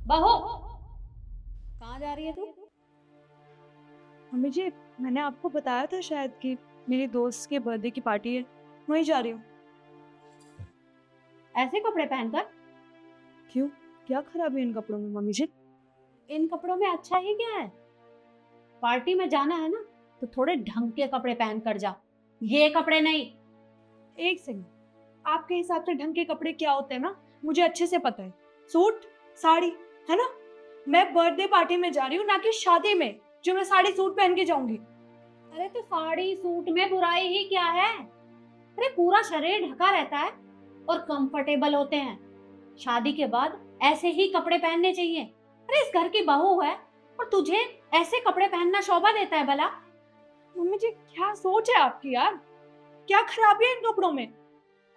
बहू, कहाँ जा रही है तू? मम्मी जी, मैंने आपको बताया था शायद कि मेरी दोस्त के बर्थडे की पार्टी है, वहीं जा रही हूँ। ऐसे कपड़े पहनकर? क्यों? क्या खराबी है इन कपड़ों में मम्मी जी? इन कपड़ों में अच्छा ही क्या है? पार्टी में जाना है ना, तो थोड़े ढंग के कपड़े पहन कर जा। ये कपड़े नहीं। एक सेकंड, आपके हिसाब से ढंग के कपड़े क्या होते हैं ना, मुझे अच्छे से पता है। सूट, साड़ी, है ना? मैं बर्थडे पार्टी में जा रही हूँ, ना कि शादी में, जो मैं साड़ी सूट पहन के जाऊंगी। अरे तो साड़ी सूट में बुराई ही क्या है? अरे पूरा शरीर ढका रहता है और कंफर्टेबल होते हैं। शादी के बाद ऐसे ही कपड़े पहनने चाहिए। अरे इस घर की बहू है और तुझे ऐसे कपड़े पहनना शोभा देता है भला? मम्मी जी, क्या सोच है आपकी यार? क्या खराबी है इन कपड़ों में?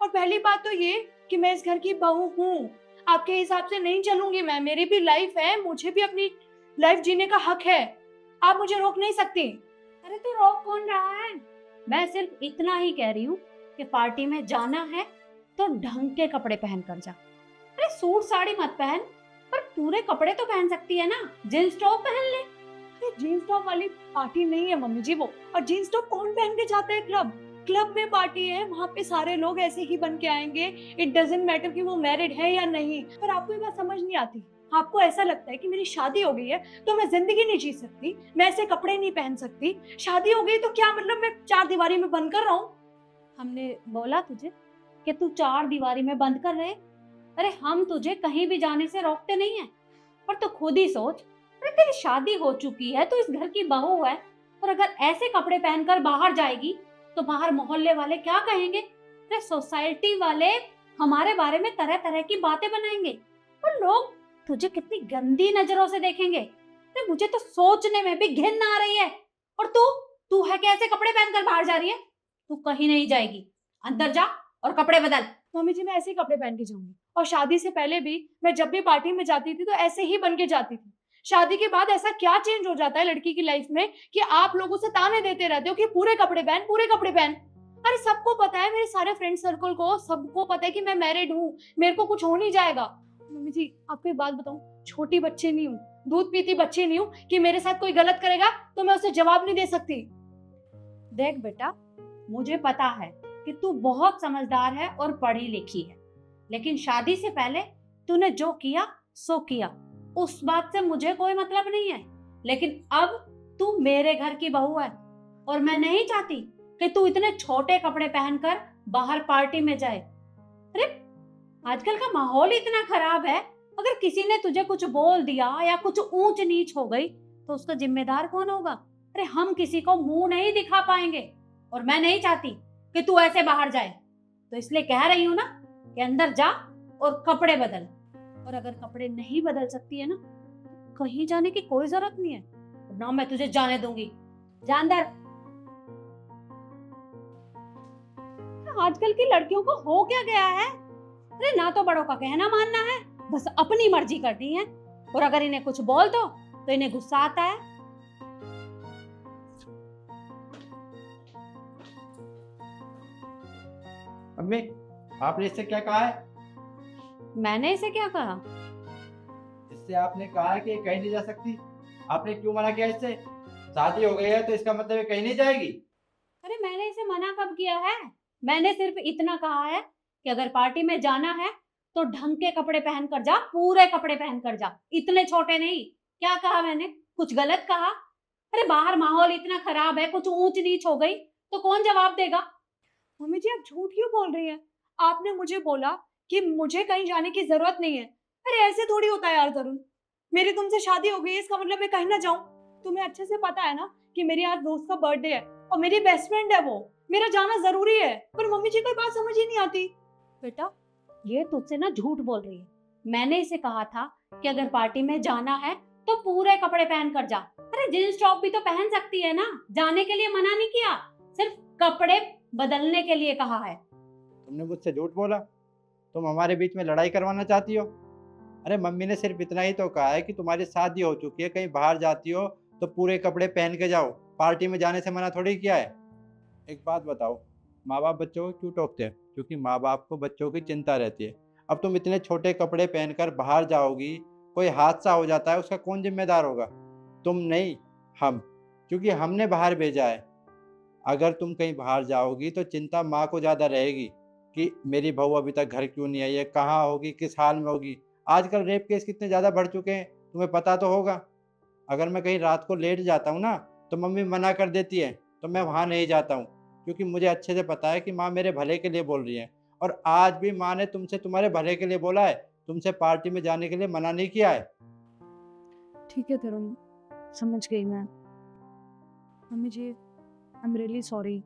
और पहली बात तो ये कि मैं इस घर की बहू हूँ। आपके हिसाब से नहीं चलूंगी मैं, मेरी भी लाइफ है, मुझे भी अपनी लाइफ जीने का हक है। आप मुझे रोक नहीं सकती। अरे तो रोक कौन रहा है? मैं सिर्फ इतना ही कह रही हूँ कि पार्टी में जाना है तो ढंग के कपड़े पहन कर जा। अरे सूट साड़ी मत पहन, पर पूरे कपड़े तो पहन सकती है ना। जींस टॉप पहन ले। अरे जीन्स टॉप वाली पार्टी नहीं है मम्मी जी वो। और जीन्स टॉप कौन पहन के जाता है क्लब? क्लब में पार्टी है, वहां पे सारे लोग ऐसे ही बन के आएंगे। इट डजेंट मैटर कि वो मैरिड है या नहीं। पर आपको ये बात समझ नहीं आती। आपको ऐसा लगता है कि मेरी शादी हो गई है तो मैं जिंदगी नहीं जी सकती, मैं ऐसे कपड़े नहीं पहन सकती। शादी हो गई तो क्या मतलब मैं चार दीवारी में बंद कर रहा हूँ? हमने बोला तुझे कि तू चार दीवारी में बंद कर रहे? अरे हम तुझे कहीं भी जाने से रोकते नहीं है। पर तू खुद ही सोच, अरे तेरी शादी हो चुकी है, तो इस घर की बहू है, और अगर ऐसे कपड़े पहनकर बाहर जाएगी तो बाहर मोहल्ले वाले क्या कहेंगे? अरे सोसाइटी वाले हमारे बारे में तरह तरह की बातें बनाएंगे और लोग तुझे कितनी गंदी नजरों से देखेंगे। अरे मुझे तो सोचने में भी घिन आ रही है। और तू तू है कि ऐसे कपड़े पहनकर बाहर जा रही है? तू कहीं नहीं जाएगी। अंदर जा और कपड़े बदल। मम्मी जी, मैं ऐसे ही कपड़े पहन के जाऊंगी। और शादी से पहले भी मैं जब भी पार्टी में जाती थी तो ऐसे ही बन के जाती थी। शादी के बाद ऐसा क्या चेंज हो जाता है लड़की की लाइफ में कि आप लोगों से ताने देते रहते हो कि पूरे कपड़े पहन, पूरे कपड़े पहन। अरे सबको पता है, मेरे सारे फ्रेंड सर्कल को सबको पता है कि मैं मैरिड हूँ, मेरे को कुछ हो नहीं जाएगा। मम्मी जी, आपको एक बात बताऊं, छोटी बच्ची नहीं हूँ, दूध पीती बच्ची नहीं हूँ कि मेरे साथ कोई गलत करेगा तो मैं उसे जवाब नहीं दे सकती। देख बेटा, मुझे पता है कि तू बहुत समझदार है और पढ़ी लिखी है, लेकिन शादी से पहले तूने जो किया सो किया, उस बात से मुझे कोई मतलब नहीं है। लेकिन अब तू मेरे घर की बहू है और मैं नहीं चाहती कि तू इतने छोटे कपड़े पहनकर बाहर पार्टी में जाए। अरे आजकल का माहौल इतना खराब है, अगर किसी ने तुझे कुछ बोल दिया या कुछ ऊंच नीच हो गई तो उसका जिम्मेदार कौन होगा? अरे हम किसी को मुंह नहीं दिखा पाएंगे और मैं नहीं चाहती कि तू ऐसे बाहर जाए। तो इसलिए कह रही हूँ ना कि अंदर जा और कपड़े बदल। और अगर कपड़े नहीं बदल सकती है ना, तो कहीं जाने की कोई जरूरत नहीं है, ना मैं तुझे जाने दूंगी। जा अंदर। आजकल की लड़कियों को हो क्या गया है? अरे ना तो बड़ों का कहना मानना है, बस अपनी मर्जी करती हैं। और अगर इन्हें कुछ बोल दो तो इन्हें गुस्सा आता है। अम्मी, आपने इससे क्या कहा है? मैंने इसे क्या कहा? इससे आपने कहा है कि ये कहीं नहीं जा सकती। आपने क्यों मना किया इससे? शादी हो गई है तो इसका मतलब ये कहीं नहीं जाएगी। अरे मैंने इसे मना कब किया है? मैंने सिर्फ इतना कहा है कि अगर पार्टी में जाना है तो ढंग के कपड़े पहन कर जा, पूरे कपड़े पहन कर जा, इतने छोटे नहीं। क्या कहा मैंने? कुछ गलत कहा? अरे बाहर माहौल इतना खराब है, कुछ ऊंच नीच हो गई तो कौन जवाब देगा? मम्मी जी, आप झूठ क्यों बोल रही हैं? आपने मुझे बोला कि मुझे कहीं जाने की जरूरत नहीं है। अरे ऐसे थोड़ी होता है यार तरुण। मेरी तुमसे शादी हो गई है, इसका मतलब मैं कहीं ना जाऊं। तुम्हें अच्छे से पता है ना कि मेरी आज दोस्त का बर्थडे है और मेरी बेस्ट फ्रेंड है वो। मेरा जाना जरूरी है। पर मम्मी जी को बात समझ ही नहीं आती। बेटा, ये तुझसे ना झूठ बोल रही है। मैंने इसे कहा था कि अगर पार्टी में जाना है तो पूरे कपड़े पहन कर जा। अरे जींस टॉप भी तो पहन सकती है ना, जाने के लिए मना नहीं किया, सिर्फ कपड़े बदलने के लिए कहा है। तुमने मुझसे झूठ बोला? तुम हमारे बीच में लड़ाई करवाना चाहती हो? अरे मम्मी ने सिर्फ इतना ही तो कहा है कि तुम्हारी शादी हो चुकी है, कहीं बाहर जाती हो तो पूरे कपड़े पहन के जाओ। पार्टी में जाने से मना थोड़ी किया है। एक बात बताओ, माँ बाप बच्चों को क्यों टोकते हैं? क्योंकि माँ बाप को बच्चों की चिंता रहती है। अब तुम इतने छोटे कपड़े पहनकर बाहर जाओगी, कोई हादसा हो जाता है उसका कौन जिम्मेदार होगा? तुम नहीं, हम, क्योंकि हमने बाहर भेजा है। अगर तुम कहीं बाहर जाओगी तो चिंता माँ को ज़्यादा रहेगी कि मेरी बहू अभी तक घर क्यों नहीं आई है, कहाँ होगी, किस हाल में होगी। आजकल रेप केस कितने ज़्यादा बढ़ चुके हैं, तुम्हें पता तो होगा। अगर मैं कहीं रात को लेट जाता हूँ ना, तो मम्मी मना कर देती है, तो मैं वहाँ नहीं जाता हूँ, क्योंकि मुझे अच्छे से पता है कि माँ मेरे भले के लिए बोल रही है। और आज भी माँ ने तुमसे तुम्हारे भले के लिए बोला है, तुमसे पार्टी में जाने के लिए मना नहीं किया है। ठीक है तरुण, समझ गई मैं। Mummy ji, I am really sorry.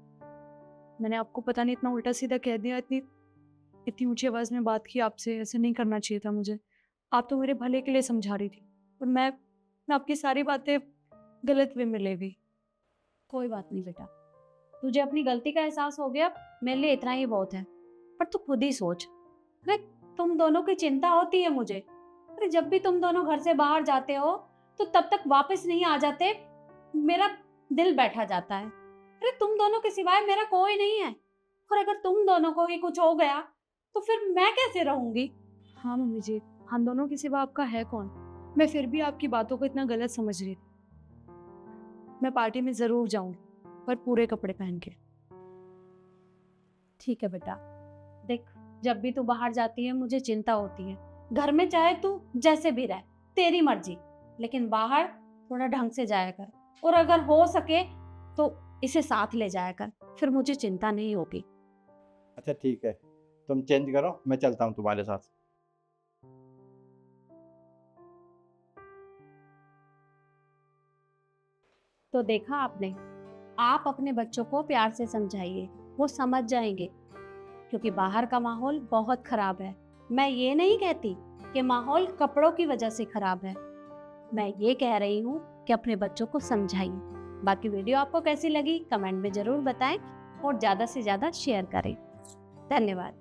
मैंने आपको पता नहीं इतना उल्टा सीधा कह दिया, इतनी ऊंची आवाज़ में बात की आपसे। ऐसे नहीं करना चाहिए था मुझे। आप तो मेरे भले के लिए समझा रही थी, और मैं आपकी सारी बातें गलत वे में ले गई। कोई बात नहीं बेटा, तुझे अपनी गलती का एहसास हो गया, मेरे लिए इतना ही बहुत है। पर तू खुद ही सोच, अरे तुम दोनों की चिंता होती है मुझे। अरे जब भी तुम दोनों घर से बाहर जाते हो तो तब तक वापस नहीं आ जाते, मेरा दिल बैठा जाता है। अरे तुम दोनों के सिवाय मेरा कोई नहीं है, और अगर तुम दोनों को ही कुछ हो गया तो फिर मैं कैसे रहूंगी? हाँ मम्मी जी, हम दोनों के सिवा आपका है कौन? मैं फिर भी आपकी बातों को इतना गलत समझ रही थी। मैं पार्टी में ज़रूर जाऊंगी, पर पूरे कपड़े पहन के। ठीक है बेटा, देख जब भी तू बाहर जाती है मुझे चिंता होती है। घर में चाहे तू जैसे भी रह, तेरी मर्जी, लेकिन बाहर थोड़ा ढंग से जाया कर, और अगर हो सके तो इसे साथ ले जाया कर, फिर मुझे चिंता नहीं होगी। अच्छा ठीक है, तुम चेंज करो, मैं चलता हूँ तुम्हारे साथ। तो देखा आपने, आप अपने बच्चों को प्यार से समझाइए, वो समझ जाएंगे, क्योंकि बाहर का माहौल बहुत खराब है। मैं ये नहीं कहती कि माहौल कपड़ों की वजह से खराब है, मैं ये कह रही हूँ कि अपने बच्चों को समझाइए। बाकी वीडियो आपको कैसी लगी कमेंट में ज़रूर बताएं, और ज़्यादा से ज़्यादा शेयर करें। धन्यवाद।